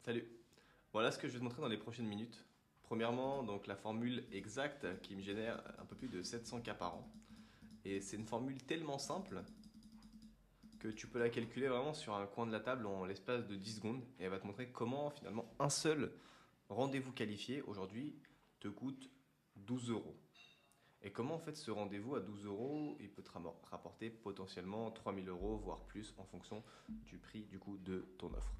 Salut. Voilà ce que je vais te montrer dans les prochaines minutes. Premièrement, donc la formule exacte qui me génère un peu plus de 700 k par an. Et c'est une formule tellement simple que tu peux la calculer vraiment sur un coin de la table en l'espace de 10 secondes. Et elle va te montrer comment finalement un seul rendez-vous qualifié aujourd'hui te coûte 12 euros. Et comment en fait ce rendez-vous à 12 euros, il peut te rapporter potentiellement 3000 euros, voire plus en fonction du prix du coup de ton offre.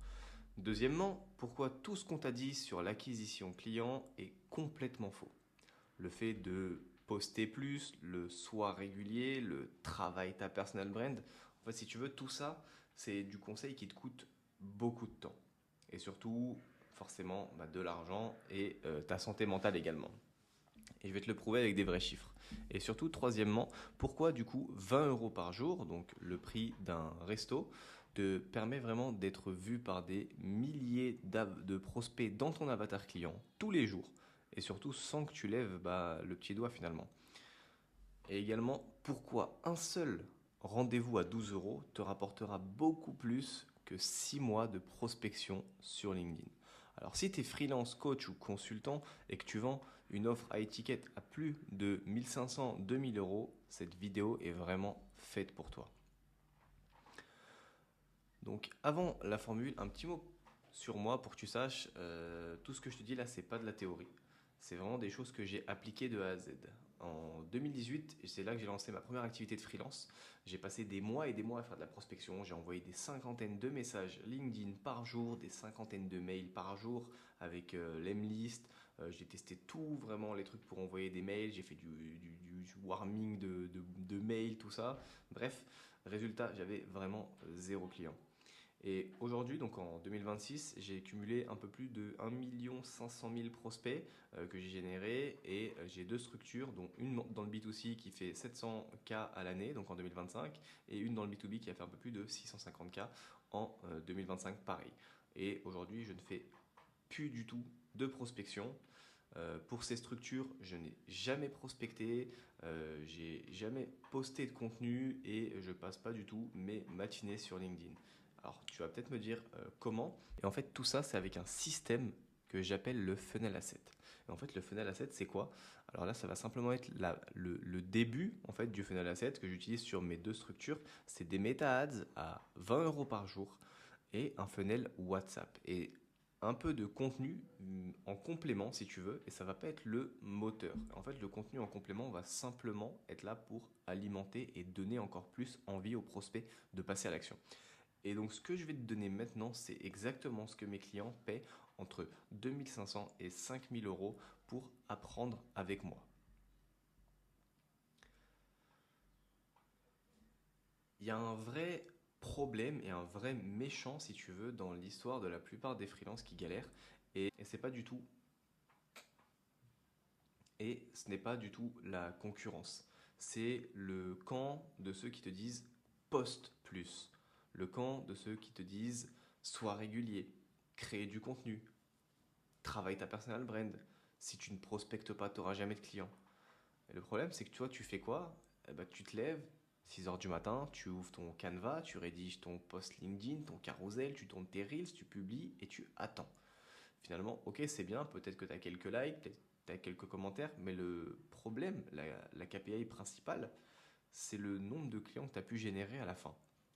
Deuxièmement, pourquoi tout ce qu'on t'a dit sur l'acquisition client est complètement faux. Le fait de poster plus, le soir régulier, le travail ta personal brand, en fait si tu veux tout ça, c'est du conseil qui te coûte beaucoup de temps. Et surtout, forcément, de l'argent et ta santé mentale également. Et je vais te le prouver avec des vrais chiffres. Et surtout, troisièmement, pourquoi du coup 20 euros par jour, donc le prix d'un resto, te permet vraiment d'être vu par des milliers de prospects dans ton avatar client tous les jours. Et surtout sans que tu lèves le petit doigt finalement. Et également, pourquoi un seul rendez-vous à 12 euros te rapportera beaucoup plus que 6 mois de prospection sur LinkedIn. Alors si tu es freelance, coach ou consultant et que tu vends une offre à étiquette à plus de 1500-2000 euros, cette vidéo est vraiment faite pour toi. Donc avant la formule, un petit mot sur moi pour que tu saches, tout ce que je te dis là, c'est pas de la théorie. C'est vraiment des choses que j'ai appliquées de A à Z. En 2018, c'est là que j'ai lancé ma première activité de freelance. J'ai passé des mois et des mois à faire de la prospection. J'ai envoyé des cinquantaines de messages LinkedIn par jour, des cinquantaines de mails par jour avec l'Emlist. J'ai testé tout, vraiment les trucs pour envoyer des mails. J'ai fait du warming de mails, tout ça. Bref, résultat, j'avais vraiment zéro client. Et aujourd'hui, donc en 2026, j'ai cumulé un peu plus de 1 500 000 prospects que j'ai générés et j'ai deux structures, dont une dans le B2C qui fait 700 k à l'année, donc en 2025, et une dans le B2B qui a fait un peu plus de 650 k en 2025, pareil. Et aujourd'hui, je ne fais plus du tout de prospection. Pour ces structures, je n'ai jamais prospecté, j'ai jamais posté de contenu et je passe pas du tout mes matinées sur LinkedIn. Alors, tu vas peut-être me dire comment. Et en fait, tout ça, c'est avec un système que j'appelle le funnel asset. Et en fait, le funnel asset, c'est quoi? Alors là, ça va simplement être le début en fait du funnel asset que j'utilise sur mes deux structures. C'est des meta ads à 20 euros par jour et un funnel WhatsApp. Et un peu de contenu en complément si tu veux, et ça va pas être le moteur. En fait, le contenu en complément va simplement être là pour alimenter et donner encore plus envie aux prospects de passer à l'action. Et donc, ce que je vais te donner maintenant, c'est exactement ce que mes clients paient entre 2500 et 5000 euros pour apprendre avec moi. Il y a un vrai problème et un vrai méchant, si tu veux, dans l'histoire de la plupart des freelances qui galèrent. Et c'est pas du tout Et ce n'est pas du tout la concurrence. C'est le camp de ceux qui te disent poste plus. Le camp de ceux qui te disent sois régulier, crée du contenu, travaille ta personal brand. Si tu ne prospectes pas, tu n'auras jamais de clients. Et le problème, c'est que toi, tu fais quoi? Tu te lèves, 6 heures du matin, tu ouvres ton Canva, tu rédiges ton post LinkedIn, ton carousel, tu tournes tes reels, tu publies et tu attends. Finalement, ok, c'est bien, peut-être que tu as quelques likes, peut-être tu as quelques commentaires, mais le problème, la KPI principale, c'est le nombre de clients que tu as pu générer à la fin.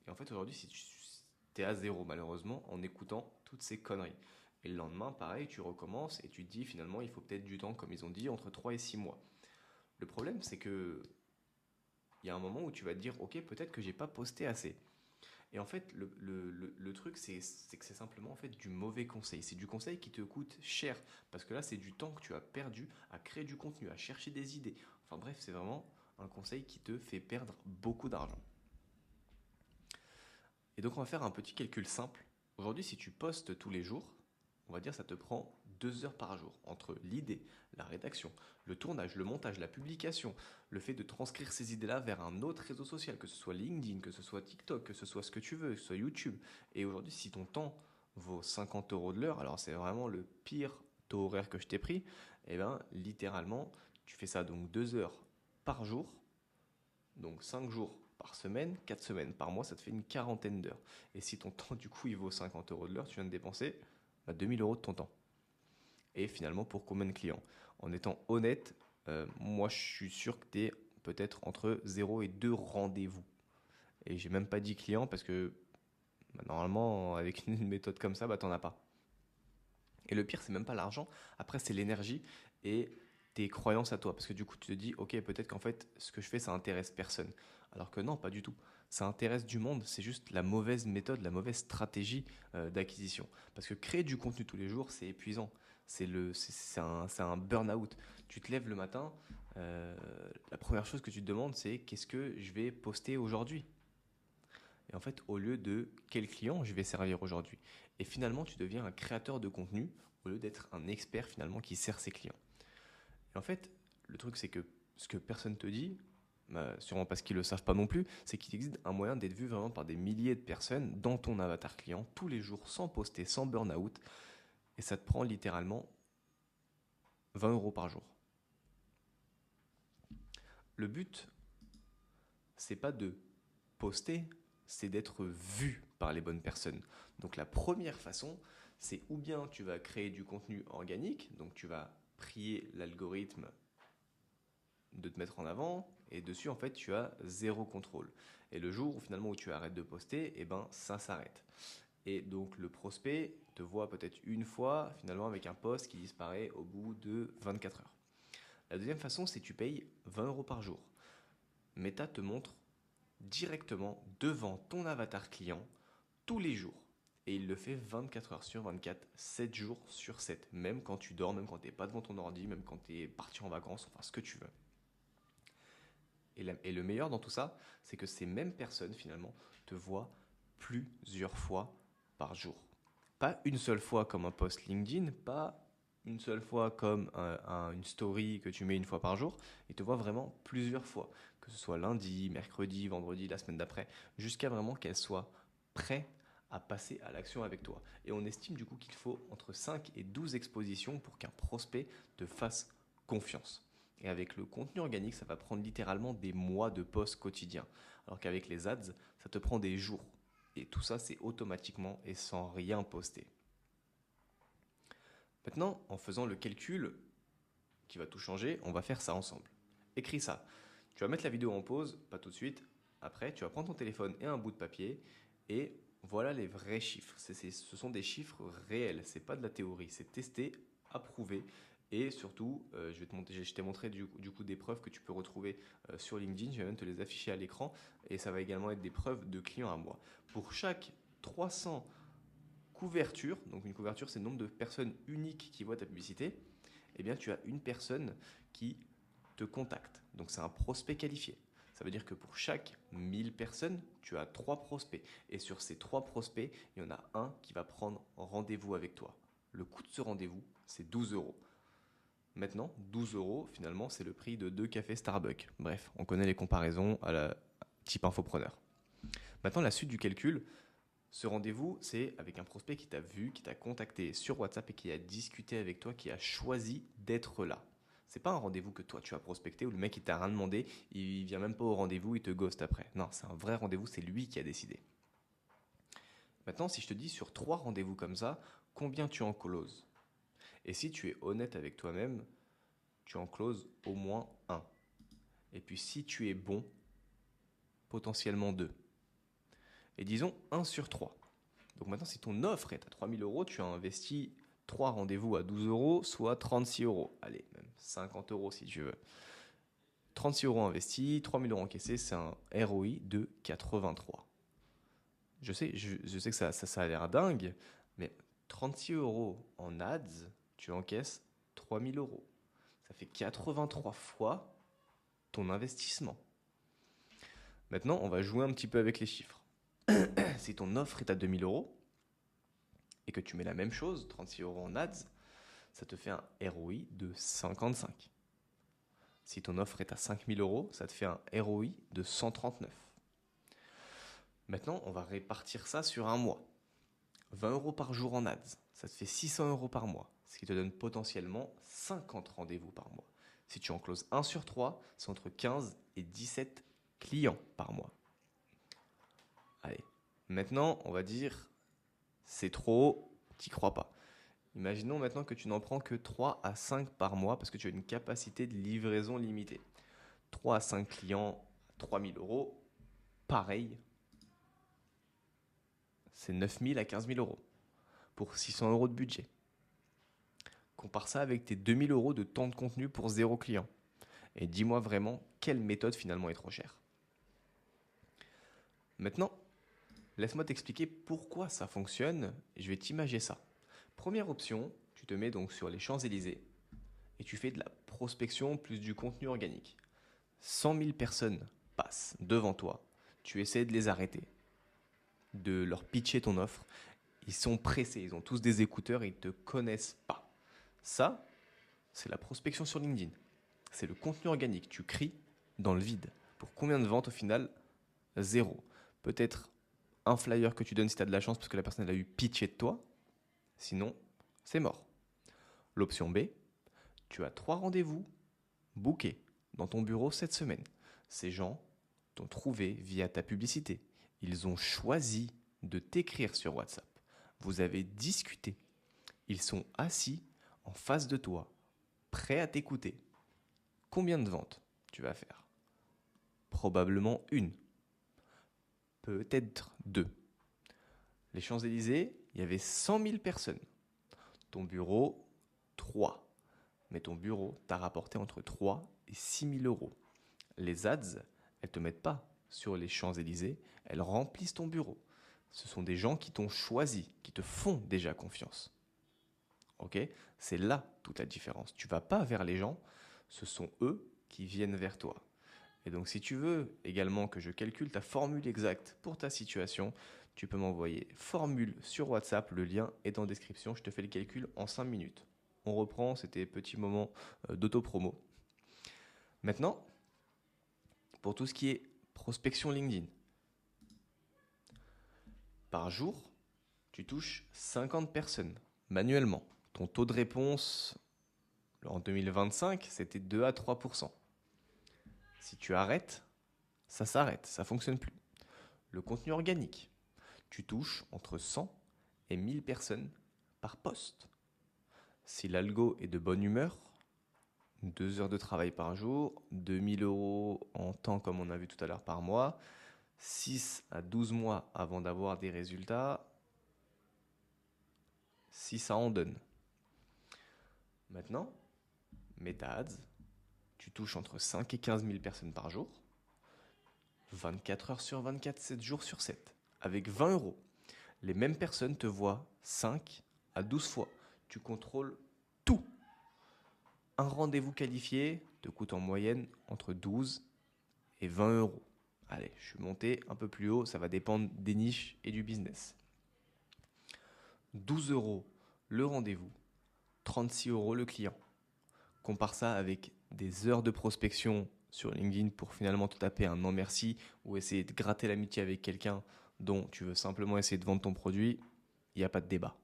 Et en fait, aujourd'hui, si tu es à zéro, malheureusement, en écoutant toutes ces conneries. Et le lendemain, pareil, tu recommences et tu te dis finalement, il faut peut-être du temps, comme ils ont dit, entre 3 et 6 mois. Le problème, c'est que il y a un moment où tu vas te dire, ok, peut-être que j'ai pas posté assez. Et en fait, le truc, c'est que c'est simplement en fait du mauvais conseil. C'est du conseil qui te coûte cher. Parce que là, c'est du temps que tu as perdu à créer du contenu, à chercher des idées. Enfin bref, c'est vraiment un conseil qui te fait perdre beaucoup d'argent. Et donc, on va faire un petit calcul simple. Aujourd'hui, si tu postes tous les jours, on va dire que ça te prend 2 heures par jour entre l'idée, la rédaction, le tournage, le montage, la publication, le fait de transcrire ces idées-là vers un autre réseau social, que ce soit LinkedIn, que ce soit TikTok, que ce soit ce que tu veux, que ce soit YouTube. Et aujourd'hui, si ton temps vaut 50 euros de l'heure, alors c'est vraiment le pire taux horaire que je t'ai pris, et bien littéralement, tu fais ça donc 2 heures par jour, donc 5 jours par semaine, 4 semaines par mois, ça te fait une quarantaine d'heures. Et si ton temps du coup il vaut 50 euros de l'heure, tu viens de dépenser 2 000 euros de ton temps. Et finalement, pour combien de clients? En étant honnête, moi je suis sûr que tu es peut-être entre 0 et 2 rendez-vous. Et j'ai même pas dit clients parce que normalement, avec une méthode comme ça, t'en as pas. Et le pire, c'est même pas l'argent. Après, c'est l'énergie et tes croyances à toi. Parce que du coup, tu te dis, ok, peut-être qu'en fait, ce que je fais, ça intéresse personne. Alors que non, pas du tout. Ça intéresse du monde. C'est juste la mauvaise méthode, la mauvaise stratégie d'acquisition. Parce que créer du contenu tous les jours, c'est épuisant. C'est un burn-out. Tu te lèves le matin, la première chose que tu te demandes, c'est qu'est-ce que je vais poster aujourd'hui? Et en fait, au lieu de quel client je vais servir aujourd'hui. Et finalement, tu deviens un créateur de contenu au lieu d'être un expert finalement qui sert ses clients. Et en fait, le truc, c'est que ce que personne te dit, sûrement parce qu'ils ne le savent pas non plus, c'est qu'il existe un moyen d'être vu vraiment par des milliers de personnes dans ton avatar client tous les jours, sans poster, sans burn-out. Et ça te prend littéralement 20 euros par jour. Le but, c'est pas de poster, c'est d'être vu par les bonnes personnes. Donc la première façon, c'est ou bien tu vas créer du contenu organique, donc tu vas prier l'algorithme de te mettre en avant, et dessus en fait tu as zéro contrôle. Et le jour où finalement où tu arrêtes de poster, et ben ça s'arrête. Et donc le prospect te voit peut-être une fois finalement avec un post qui disparaît au bout de 24 heures. La deuxième façon, c'est que tu payes 20 euros par jour. Meta te montre directement devant ton avatar client tous les jours. Et il le fait 24 heures sur 24, 7 jours sur 7. Même quand tu dors, même quand tu n'es pas devant ton ordi, même quand tu es parti en vacances, enfin ce que tu veux. Et le meilleur dans tout ça, c'est que ces mêmes personnes finalement te voient plusieurs fois par jour. Pas une seule fois comme un post LinkedIn, pas une seule fois comme une story que tu mets une fois par jour. Ils te voient vraiment plusieurs fois, que ce soit lundi, mercredi, vendredi, la semaine d'après, jusqu'à vraiment qu'elles soient prêtes à passer à l'action avec toi. Et on estime du coup qu'il faut entre 5 et 12 expositions pour qu'un prospect te fasse confiance. Et avec le contenu organique, ça va prendre littéralement des mois de posts quotidiens. Alors qu'avec les ads, ça te prend des jours. Et tout ça, c'est automatiquement et sans rien poster. Maintenant, en faisant le calcul qui va tout changer, on va faire ça ensemble. Écris ça. Tu vas mettre la vidéo en pause, pas tout de suite. Après, tu vas prendre ton téléphone et un bout de papier et voilà les vrais chiffres. Ce sont des chiffres réels, c'est pas de la théorie, c'est testé, approuvé. Et surtout, je t'ai montré du coup des preuves que tu peux retrouver sur LinkedIn. Je vais même te les afficher à l'écran. Et ça va également être des preuves de clients à moi. Pour chaque 300 couvertures, donc une couverture c'est le nombre de personnes uniques qui voient ta publicité, eh bien tu as une personne qui te contacte. Donc c'est un prospect qualifié. Ça veut dire que pour chaque 1000 personnes, tu as 3 prospects. Et sur ces 3 prospects, il y en a un qui va prendre rendez-vous avec toi. Le coût de ce rendez-vous, c'est 12 euros. Maintenant, 12 euros, finalement, c'est le prix de 2 cafés Starbucks. Bref, on connaît les comparaisons à la type infopreneur. Maintenant, la suite du calcul, ce rendez-vous, c'est avec un prospect qui t'a vu, qui t'a contacté sur WhatsApp et qui a discuté avec toi, qui a choisi d'être là. C'est pas un rendez-vous que toi tu as prospecté où le mec il t'a rien demandé, il vient même pas au rendez-vous, il te ghost après. Non, c'est un vrai rendez-vous, c'est lui qui a décidé. Maintenant, si je te dis sur 3 rendez-vous comme ça, combien tu en closes? Et si tu es honnête avec toi-même, tu en closes au moins 1. Et puis si tu es bon, potentiellement 2. Et disons 1 sur 3. Donc maintenant, si ton offre est à 3 000 euros, tu as investi 3 rendez-vous à 12 euros, soit 36 euros. Allez, même 50 euros si tu veux. 36 euros investis, 3 000 euros encaissés, c'est un ROI de 83. Je sais que ça a l'air dingue, mais 36 euros en ads, tu encaisses 3 000 euros. Ça fait 83 fois ton investissement. Maintenant, on va jouer un petit peu avec les chiffres. Si ton offre est à 2 000 euros et que tu mets la même chose, 36 euros en ads, ça te fait un ROI de 55. Si ton offre est à 5 000 euros, ça te fait un ROI de 139. Maintenant, on va répartir ça sur un mois. 20 euros par jour en ads, ça te fait 600 euros par mois, ce qui te donne potentiellement 50 rendez-vous par mois. Si tu en closes 1 sur 3, c'est entre 15 et 17 clients par mois. Allez, maintenant, on va dire, c'est trop, t'y crois pas. Imaginons maintenant que tu n'en prends que 3 à 5 par mois parce que tu as une capacité de livraison limitée. 3 à 5 clients, 3 000 euros, pareil, c'est 9 000 à 15 000 euros pour 600 euros de budget. Compare ça avec tes 2 000 euros de temps de contenu pour 0 client. Et dis-moi vraiment quelle méthode finalement est trop chère. Maintenant, laisse-moi t'expliquer pourquoi ça fonctionne et je vais t'imager ça. Première option, tu te mets donc sur les Champs-Élysées et tu fais de la prospection plus du contenu organique. 100 000 personnes passent devant toi, tu essaies de les arrêter, de leur pitcher ton offre. Ils sont pressés, ils ont tous des écouteurs et ils ne te connaissent pas. Ça, c'est la prospection sur LinkedIn. C'est le contenu organique. Tu cries dans le vide. Pour combien de ventes au final? Zéro. Peut-être un flyer que tu donnes si tu as de la chance parce que la personne a eu pitché de toi. Sinon, c'est mort. L'option B, tu as 3 rendez-vous bookés dans ton bureau cette semaine. Ces gens t'ont trouvé via ta publicité. Ils ont choisi de t'écrire sur WhatsApp. Vous avez discuté. Ils sont assis en face de toi, prêts à t'écouter. Combien de ventes tu vas faire? Probablement une. Peut-être deux. Les Champs-Élysées, il y avait 100 000 personnes. Ton bureau, 3. Mais ton bureau t'a rapporté entre 3 et 6 000 euros. Les ads, elles ne te mettent pas sur les Champs-Élysées, elles remplissent ton bureau. Ce sont des gens qui t'ont choisi, qui te font déjà confiance. Ok? C'est là toute la différence. Tu ne vas pas vers les gens, ce sont eux qui viennent vers toi. Et donc si tu veux également que je calcule ta formule exacte pour ta situation, tu peux m'envoyer formule sur WhatsApp, le lien est en description, je te fais le calcul en 5 minutes. On reprend, c'était petit moment d'auto-promo. Maintenant, pour tout ce qui est prospection LinkedIn, par jour, tu touches 50 personnes manuellement. Ton taux de réponse en 2025, c'était 2 à 3%. Si tu arrêtes, ça s'arrête, ça ne fonctionne plus. Le contenu organique, tu touches entre 100 et 1000 personnes par poste. Si l'algo est de bonne humeur, 2 heures de travail par jour, 2 000 euros en temps comme on a vu tout à l'heure par mois, 6 à 12 mois avant d'avoir des résultats, si ça en donne. Maintenant, Meta Ads, tu touches entre 5 et 15 000 personnes par jour, 24 heures sur 24, 7 jours sur 7, avec 20 euros. Les mêmes personnes te voient 5 à 12 fois. Tu contrôles tout. Un rendez-vous qualifié te coûte en moyenne entre 12 et 20 euros. Allez, je suis monté un peu plus haut, ça va dépendre des niches et du business. 12 euros le rendez-vous, 36 euros le client. Compare ça avec des heures de prospection sur LinkedIn pour finalement te taper un non merci ou essayer de gratter l'amitié avec quelqu'un dont tu veux simplement essayer de vendre ton produit, il n'y a pas de débat.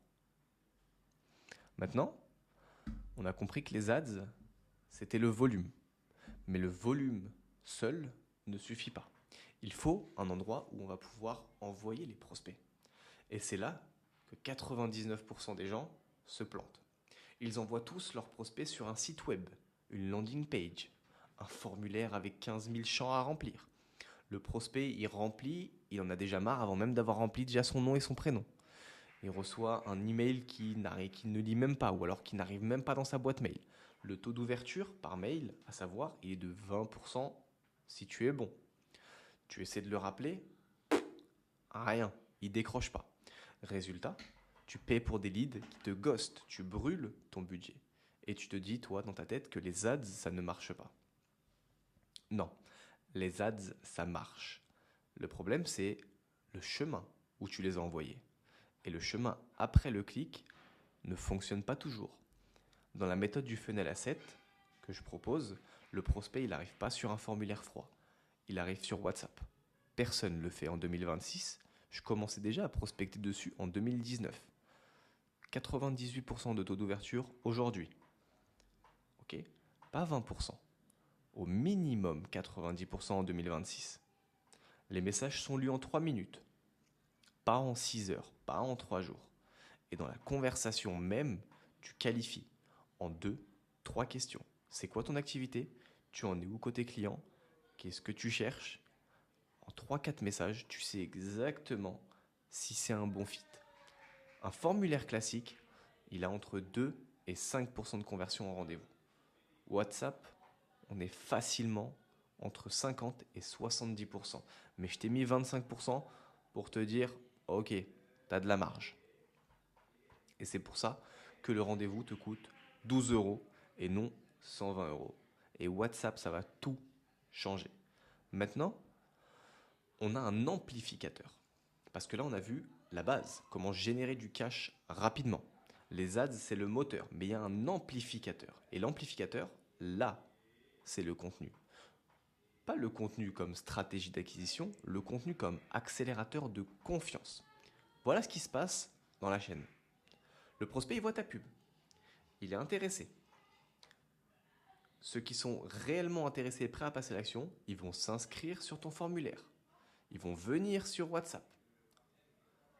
Maintenant, on a compris que les ads, c'était le volume. Mais le volume seul ne suffit pas. Il faut un endroit où on va pouvoir envoyer les prospects. Et c'est là que 99% des gens se plantent. Ils envoient tous leurs prospects sur un site web, une landing page, un formulaire avec 15 000 champs à remplir. Le prospect, il remplit, il en a déjà marre avant même d'avoir rempli déjà son nom et son prénom. Il reçoit un email qu'il ne lit même pas ou alors qui n'arrive même pas dans sa boîte mail. Le taux d'ouverture par mail, à savoir, il est de 20% si tu es bon. Tu essaies de le rappeler, rien, il décroche pas. Résultat, tu paies pour des leads qui te ghostent, tu brûles ton budget. Et tu te dis, toi, dans ta tête, que les ads, ça ne marche pas. Non, les ads, ça marche. Le problème, c'est le chemin où tu les as envoyés. Et le chemin après le clic ne fonctionne pas toujours. Dans la méthode du funnel à 7 que je propose, le prospect, il n'arrive pas sur un formulaire froid. Il arrive sur WhatsApp. Personne ne le fait en 2026. Je commençais déjà à prospecter dessus en 2019. 98% de taux d'ouverture aujourd'hui. Ok? Pas 20%. Au minimum 90% en 2026. Les messages sont lus en 3 minutes. Pas en 6 heures, pas en 3 jours. Et dans la conversation même, tu qualifies en 2, 3 questions. C'est quoi ton activité? Tu en es où côté client? Qu'est-ce que tu cherches? En 3, 4 messages, tu sais exactement si c'est un bon fit. Un formulaire classique, il a entre 2 et 5% de conversion en rendez-vous. WhatsApp, on est facilement entre 50 et 70%. Mais je t'ai mis 25% pour te dire, ok, tu as de la marge. Et c'est pour ça que le rendez-vous te coûte 12 euros et non 120 euros. Et WhatsApp, ça va tout changer. Maintenant, on a un amplificateur. Parce que là, on a vu la base, comment générer du cash rapidement. Les ads, c'est le moteur, mais il y a un amplificateur. Et l'amplificateur, là, c'est le contenu. Pas le contenu comme stratégie d'acquisition, le contenu comme accélérateur de confiance. Voilà ce qui se passe dans la chaîne. Le prospect, il voit ta pub. Il est intéressé. Ceux qui sont réellement intéressés et prêts à passer à l'action, ils vont s'inscrire sur ton formulaire. Ils vont venir sur WhatsApp.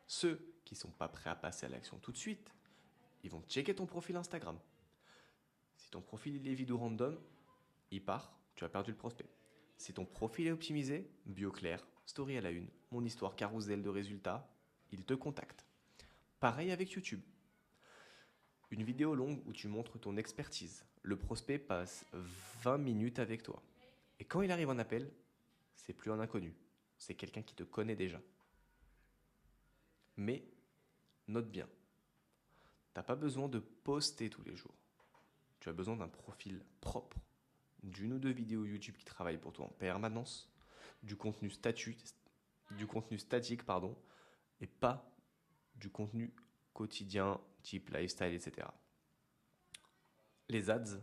Ceux qui ne sont pas prêts à passer à l'action tout de suite, ils vont checker ton profil Instagram. Si ton profil il est vide ou random, il part, tu as perdu le prospect. Si ton profil est optimisé, bio clair, story à la une, mon histoire carrousel de résultats, il te contacte. Pareil avec YouTube. Une vidéo longue où tu montres ton expertise. Le prospect passe 20 minutes avec toi. Et quand il arrive en appel, c'est plus un inconnu. C'est quelqu'un qui te connaît déjà. Mais, note bien, t'as pas besoin de poster tous les jours. Tu as besoin d'un profil propre, d'une ou deux vidéos YouTube qui travaillent pour toi en permanence, du contenu statique, et pas du contenu quotidien, type lifestyle, etc. Les ads,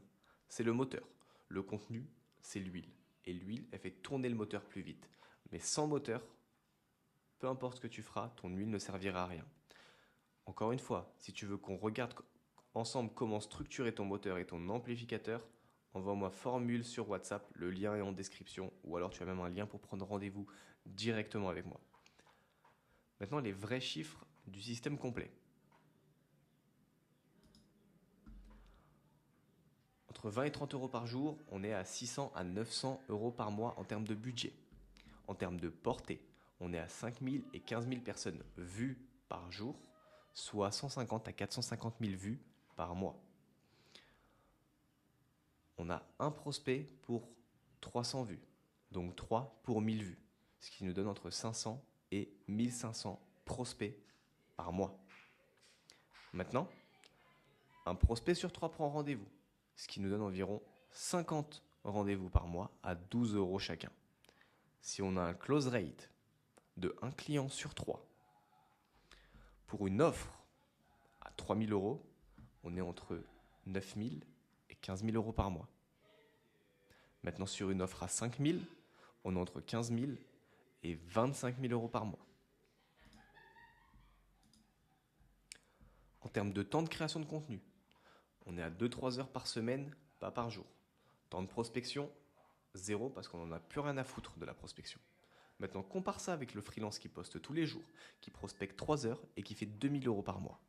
c'est le moteur. Le contenu, c'est l'huile. Et l'huile, elle fait tourner le moteur plus vite. Mais sans moteur, peu importe ce que tu feras, ton huile ne servira à rien. Encore une fois, si tu veux qu'on regarde ensemble comment structurer ton moteur et ton amplificateur, envoie-moi formule sur WhatsApp, le lien est en description, ou alors tu as même un lien pour prendre rendez-vous directement avec moi. Maintenant, les vrais chiffres du système complet. Entre 20 et 30 euros par jour, on est à 600 à 900 euros par mois en termes de budget. En termes de portée, on est à 5000 et 15 000 personnes vues par jour, soit 150 à 450 000 vues par mois. On a un prospect pour 300 vues, donc 3 pour 1000 vues, ce qui nous donne entre 500 et 1500 prospects par mois. Maintenant, un prospect sur 3 prend rendez-vous, ce qui nous donne environ 50 rendez-vous par mois à 12 euros chacun. Si on a un close rate de 1 client sur 3, pour une offre à 3000 euros, on est entre 9000 et 15 000 euros par mois. Maintenant, sur une offre à 5000, on est entre 15 000 et 25 000 euros par mois. En termes de temps de création de contenu, on est à 2-3 heures par semaine, pas par jour. Temps de prospection, 0 parce qu'on n'en a plus rien à foutre de la prospection. Maintenant, compare ça avec le freelance qui poste tous les jours, qui prospecte 3 heures et qui fait 2000 euros par mois.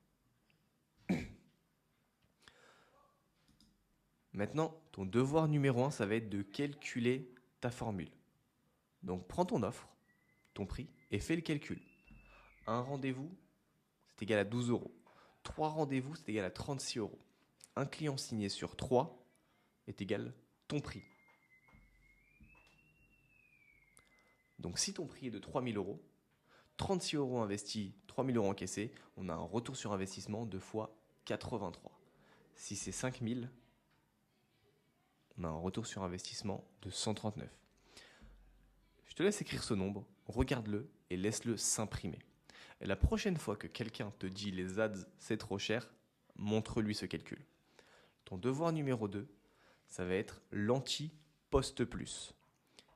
Maintenant, ton devoir numéro 1, ça va être de calculer ta formule. Donc, prends ton offre, ton prix, et fais le calcul. Un rendez-vous, c'est égal à 12 euros. 3 rendez-vous, c'est égal à 36 euros. Un client signé sur 3 est égal ton prix. Donc, si ton prix est de 3000 euros, 36 euros investis, 3000 euros encaissés, on a un retour sur investissement de fois 83. Si c'est 5000, on a un retour sur investissement de 139. Je te laisse écrire ce nombre, regarde-le et laisse-le s'imprimer. Et la prochaine fois que quelqu'un te dit les ads c'est trop cher, montre-lui ce calcul. Ton devoir numéro 2, ça va être l'anti-post plus.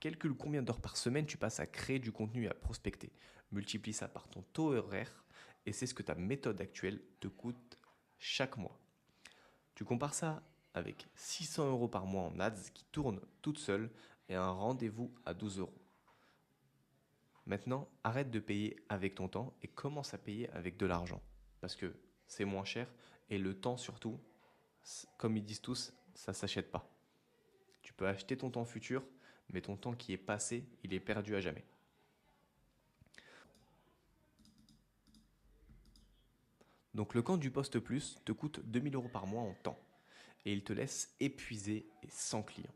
Calcule combien d'heures par semaine tu passes à créer du contenu et à prospecter. Multiplie ça par ton taux horaire et c'est ce que ta méthode actuelle te coûte chaque mois. Tu compares ça avec 600 euros par mois en ads qui tournent toutes seules et un rendez-vous à 12 euros. Maintenant, arrête de payer avec ton temps et commence à payer avec de l'argent. Parce que c'est moins cher et le temps surtout, comme ils disent tous, ça s'achète pas. Tu peux acheter ton temps futur, mais ton temps qui est passé, il est perdu à jamais. Donc le camp du Poste Plus te coûte 2000 € par mois en temps et il te laisse épuisé et sans clients.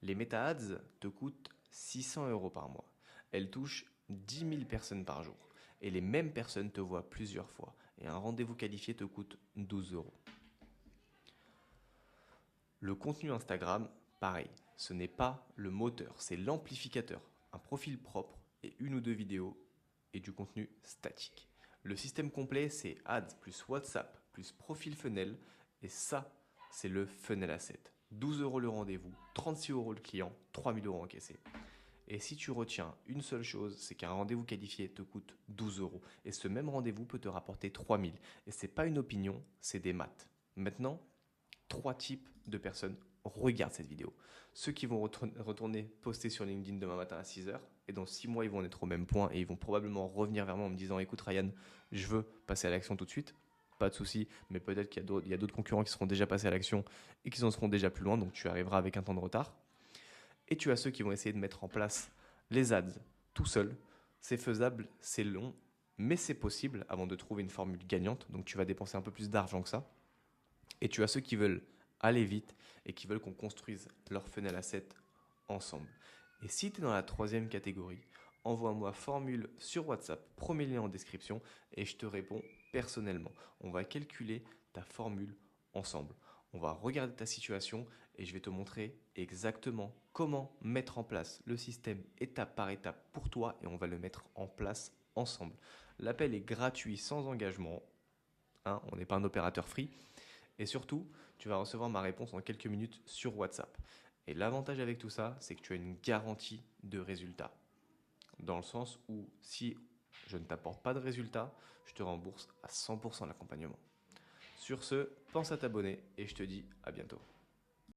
Les Meta Ads te coûtent 600 € par mois. Elles touchent 10 000 personnes par jour et les mêmes personnes te voient plusieurs fois et un rendez-vous qualifié te coûte 12 €. Le contenu Instagram, pareil, ce n'est pas le moteur, c'est l'amplificateur. Un profil propre et une ou deux vidéos et du contenu statique. Le système complet, c'est Ads plus WhatsApp plus profil funnel et ça, c'est le funnel asset. 12 € le rendez-vous, 36 € le client, 3000 € encaissés. Et si tu retiens une seule chose, c'est qu'un rendez-vous qualifié te coûte 12 € et ce même rendez-vous peut te rapporter 3000. Et c'est pas une opinion, c'est des maths. Maintenant, 3 types de personnes regardent cette vidéo. Ceux qui vont retourner poster sur LinkedIn demain matin à 6 h et dans 6 mois, ils vont en être au même point et ils vont probablement revenir vers moi en me disant écoute Ryan, je veux passer à l'action tout de suite. Pas de souci, mais peut-être qu'il y a d'autres concurrents qui seront déjà passés à l'action et qui en seront déjà plus loin, donc tu arriveras avec un temps de retard. Et tu as ceux qui vont essayer de mettre en place les ads tout seul. C'est faisable, c'est long, mais c'est possible avant de trouver une formule gagnante. Donc tu vas dépenser un peu plus d'argent que ça. Et tu as ceux qui veulent aller vite et qui veulent qu'on construise leur funnel asset ensemble. Et si tu es dans la troisième catégorie, envoie-moi formule sur WhatsApp, premier lien en description, et je te réponds personnellement. On va calculer ta formule ensemble. On va regarder ta situation et je vais te montrer exactement comment mettre en place le système étape par étape pour toi et on va le mettre en place ensemble. L'appel est gratuit, sans engagement. Hein, on n'est pas un opérateur free. Et surtout, tu vas recevoir ma réponse en quelques minutes sur WhatsApp. Et l'avantage avec tout ça, c'est que tu as une garantie de résultat. Dans le sens où si je ne t'apporte pas de résultat, je te rembourse à 100% l'accompagnement. Sur ce, pense à t'abonner et je te dis à bientôt.